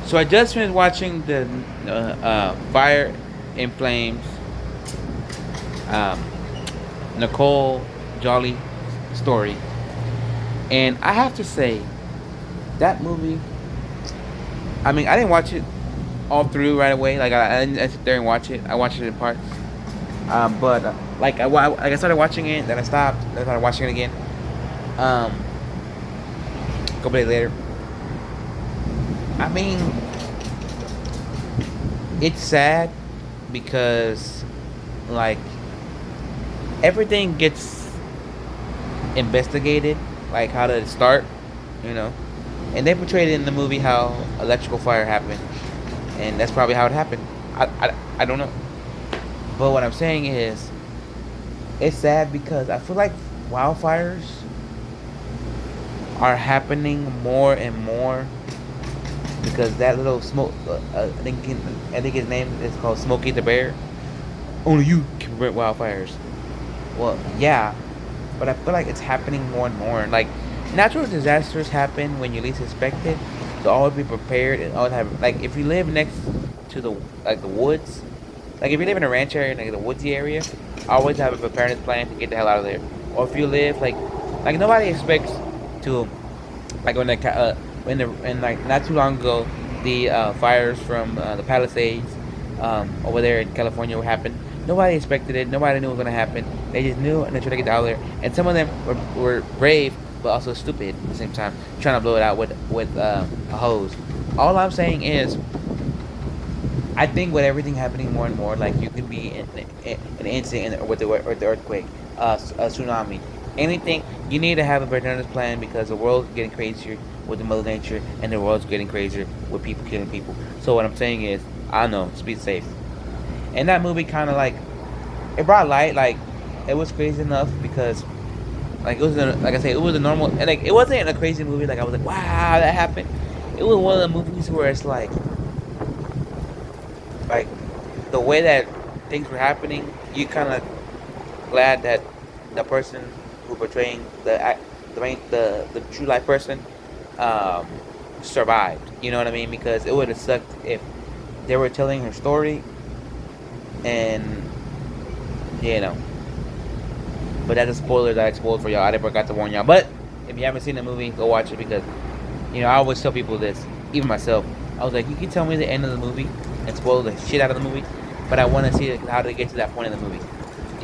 So I just finished watching the Fire in Flames, um, Nicole Jolly story, and I have to say that movie. I mean, I didn't watch it all through right away. Like I didn't sit there and watch it. I watched it in parts. But like I started watching it, then I stopped. Then I started watching it again. Um, a couple days later. I mean, it's sad because like everything gets investigated, like how did it start, you know, and they portrayed it in the movie how electrical fire happened, and that's probably how it happened. I don't know, but what I'm saying is it's sad because I feel like wildfires are happening more and more because that little smoke. I think his name is called Smokey the Bear. Only you can prevent wildfires. Well, yeah, but I feel like it's happening more and more. Like natural disasters happen when you least expect it, so always be prepared and always have like if you live next to the like the woods, like if you live in a ranch area, like the woodsy area, always have a preparedness plan to get the hell out of there. Or if you live like nobody expects to like when the and like not too long ago the fires from the Palisades over there in California what happened. Nobody expected it. Nobody knew it was gonna happen. They just knew and they tried to get out of there. And some of them were brave, but also stupid at the same time, trying to blow it out with a hose. All I'm saying is, I think with everything happening more and more, like you could be in an incident with the earthquake, a tsunami, anything. You need to have a preparedness plan because the world's getting crazier with the mother nature, and the world's getting crazier with people killing people. So what I'm saying is, I don't know, just be safe. And that movie kind of like it brought light, like it was crazy enough because like it was like I say, it was a normal, and like it wasn't a crazy movie. Like I was like, wow, that happened. It was one of the movies where it's like the way that things were happening, you kind of glad that the person who portraying the true life person um, survived. You know what I mean? Because it would have sucked if they were telling her story and you know. But that's a spoiler that I spoiled for y'all. I forgot to warn y'all. But if you haven't seen the movie, go watch it because I always tell people this, even myself. I was like, you can tell me the end of the movie and spoil the shit out of the movie, but I want to see how they get to that point in the movie.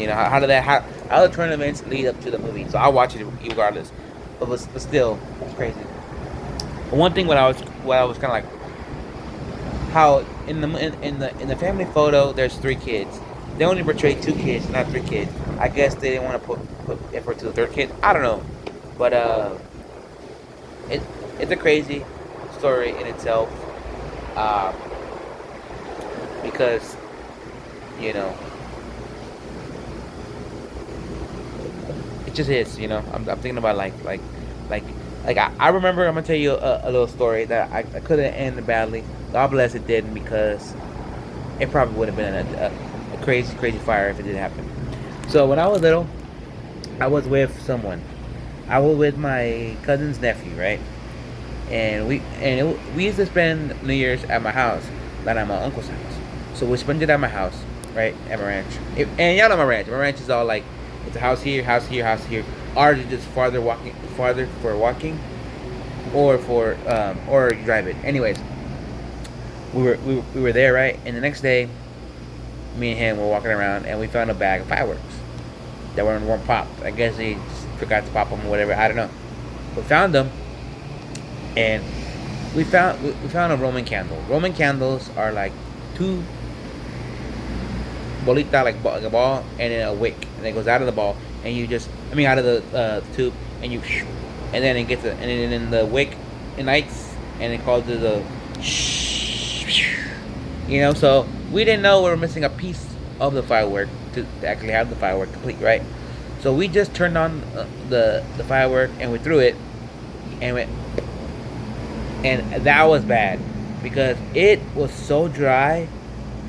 How did that how the turn events lead up to the movie. So I'll watch it regardless. But still, it's crazy. But one thing what I was kind of like how in the family photo there's three kids. They only portrayed two kids, not three kids. I guess they didn't want to put effort to the third kid. I don't know, but it it's a crazy story in itself. Um, because you know it just is. I'm thinking about like I remember. I'm gonna tell you a little story that I could have ended badly. God bless it didn't because it probably would have been a crazy fire if it didn't happen. So when I was little, I was with someone. I was with my cousin's nephew, right? And we used to spend New Year's at my house, not at my uncle's house. So we spent it at my house, right, at my ranch. And y'all know my ranch. My ranch is all like it's a house here, house here, house here. Ours is just farther for walking, or you drive it. Anyways, we were there, right? And the next day, me and him were walking around, and we found a bag of fireworks that weren't popped. I guess they just forgot to pop them or whatever. I don't know. We found them, and we found a Roman candle. Roman candles are like two bolita, like a ball, and then a wick, and it goes out of the ball, and you just, I mean, out of the tube, and you, and then it gets, and then the wick ignites, and it causes a, So we didn't know we were missing a piece of the firework to actually have the firework complete, right? So we just turned on the firework and we threw it, and went, and that was bad because it was so dry.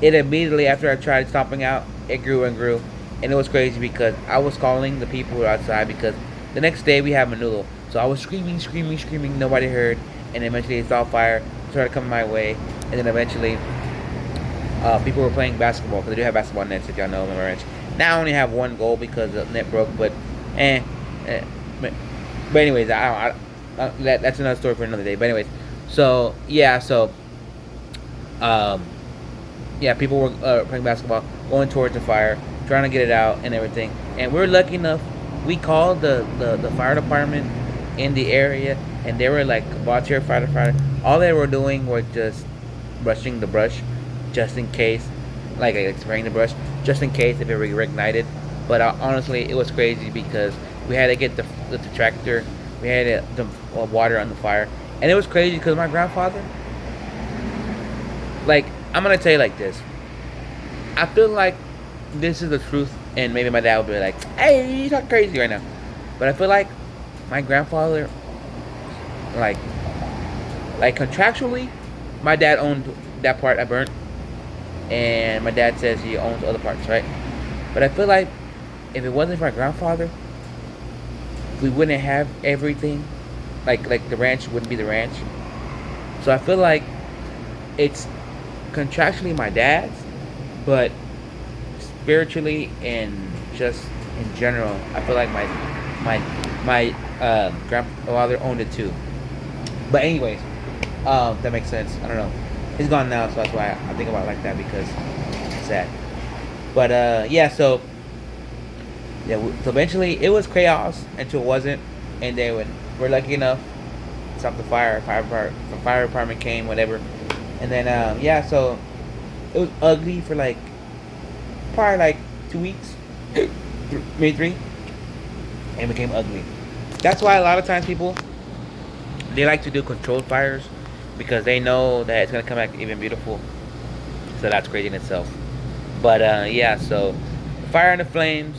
It immediately after I tried stomping out, it grew and grew, and it was crazy because I was calling the people who were outside because the next day we had menudo. So I was screaming. Nobody heard, and eventually it saw fire, started coming my way, and then eventually, people were playing basketball because I do have basketball nets, if y'all know my ranch. Now I only have one goal because the net broke, but eh, eh but anyways, that's another story for another day. But anyways, so yeah, um, yeah, people were playing basketball, going towards the fire, trying to get it out and everything. And we were lucky enough. We called the fire department in the area, and they were like volunteer firefighter. All they were doing was just brushing the brush, just in case, like spraying the brush, just in case if it reignited. But honestly, it was crazy because we had to get the tractor, we had the water on the fire, and it was crazy because my grandfather, like, I'm gonna tell you like this. I feel like this is the truth, and maybe my dad will be like, "Hey, you talk crazy right now," but I feel like my grandfather, like, contractually, my dad owned that part I burnt, and my dad says he owns other parts, right? But I feel like if it wasn't for my grandfather, we wouldn't have everything. Like the ranch wouldn't be the ranch. So I feel like it's contractually my dad's, but spiritually and just in general, I feel like my grandfather owned it too. But anyways, that makes sense. I don't know. He's gone now, so that's why I think about it like that because it's sad. But yeah, so yeah, so eventually it was chaos until it wasn't, and then when we're lucky enough, stop the fire department came, whatever, and then yeah, so it was ugly for like probably like 2 weeks, maybe three, and it became ugly. That's why a lot of times people they like to do controlled fires because they know that it's gonna come back even beautiful. So that's crazy in itself. But yeah, so Fire and the Flames.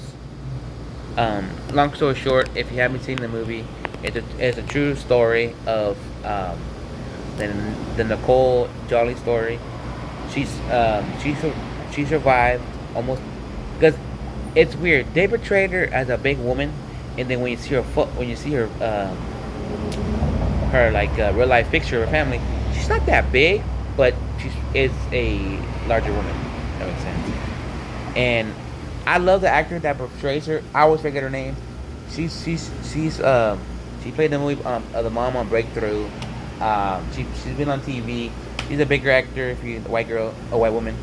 Long story short, if you haven't seen the movie, it's a true story of the Nicole Jolly story. She's she survived almost because it's weird. They portrayed her as a big woman, and then when you see her her like real life picture of her family, she's not that big, but she is a larger woman. If that makes sense. And I love the actor that portrays her. I always forget her name. She played the movie the mom on Breakthrough. She's been on TV. She's a bigger actor. If you're a white woman,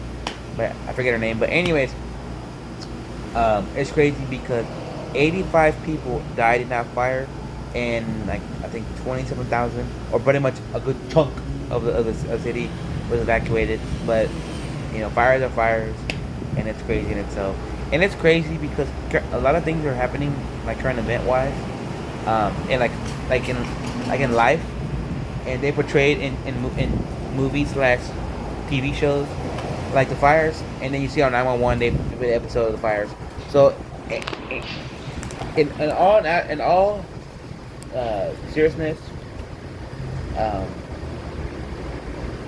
but I forget her name. But anyways, it's crazy because 85 people died in that fire, and like I think 27,000, or pretty much a good chunk of the city was evacuated. But you know, fires are fires, and it's crazy in itself. And it's crazy because a lot of things are happening, like current event wise, and like in life, and they portrayed in movies slash TV shows, like the fires, and then you see on 911 they did an episode of the fires. So, in all seriousness,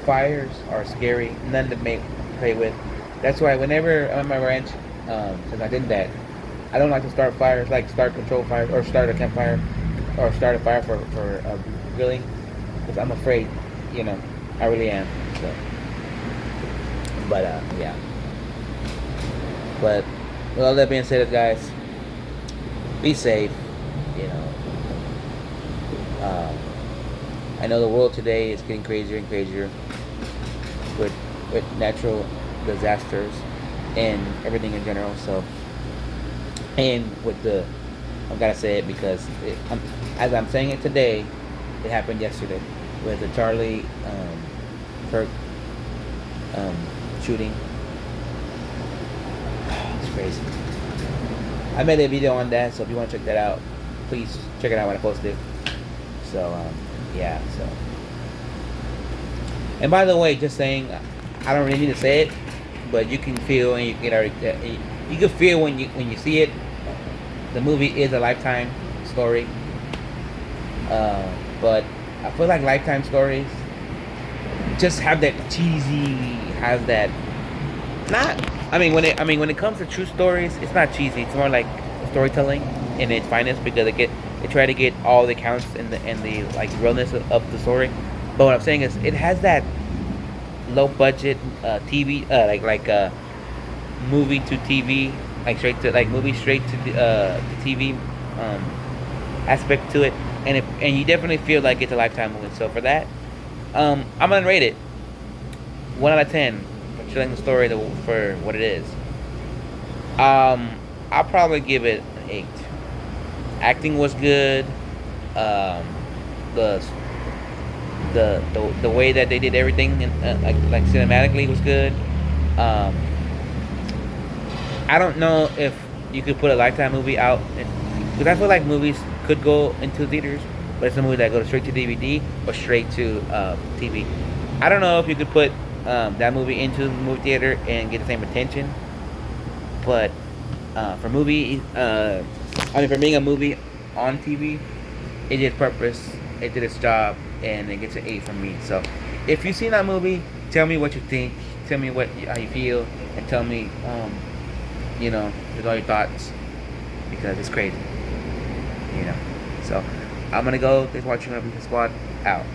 fires are scary, none to play with. That's why whenever I'm at my ranch, since I did that, I don't like to start fires, like start control fires or start a campfire or start a fire for grilling, because I'm afraid, you know, I really am. So, but yeah. But with all that being said, guys, be safe. You know, I know the world today is getting crazier and crazier with natural disasters and everything in general. So, and with I've got to say it because as I'm saying it today, it happened yesterday with the Charlie Kirk shooting. It's crazy. I made a video on that, so if you want to check that out, please check it out when I post it. So, yeah, so. And by the way, just saying, I don't really need to say it, but you can feel and you can feel when you see it. The movie is a Lifetime story, but I feel like Lifetime stories just have that cheesy, has that not. I mean, when it comes to true stories, it's not cheesy. It's more like storytelling in its finest because they try to get all the counts and the like realness of the story. But what I'm saying is, it has that low budget TV, movie to TV, like straight to like movie straight to the TV um, aspect to it, and you definitely feel like it's a Lifetime movie. So for that, I'm gonna rate it 1 out of 10 for telling the story for what it is. Um, I'll probably give it an 8. Acting was good. Um, the the way that they did everything, like cinematically, was good. Um, I don't know if you could put a Lifetime movie out, because I feel like movies could go into theaters, but it's a movie that goes straight to DVD or straight to TV. I don't know if you could put that movie into the movie theater and get the same attention, but for movie, for being a movie on TV, it did purpose, it did its job, and it gets an 8 from me. So, if you've seen that movie, tell me what you think, tell me how you feel, and tell me, with all your thoughts, because it's crazy, you know. So, I'm gonna go. Thanks for watching. Squad out.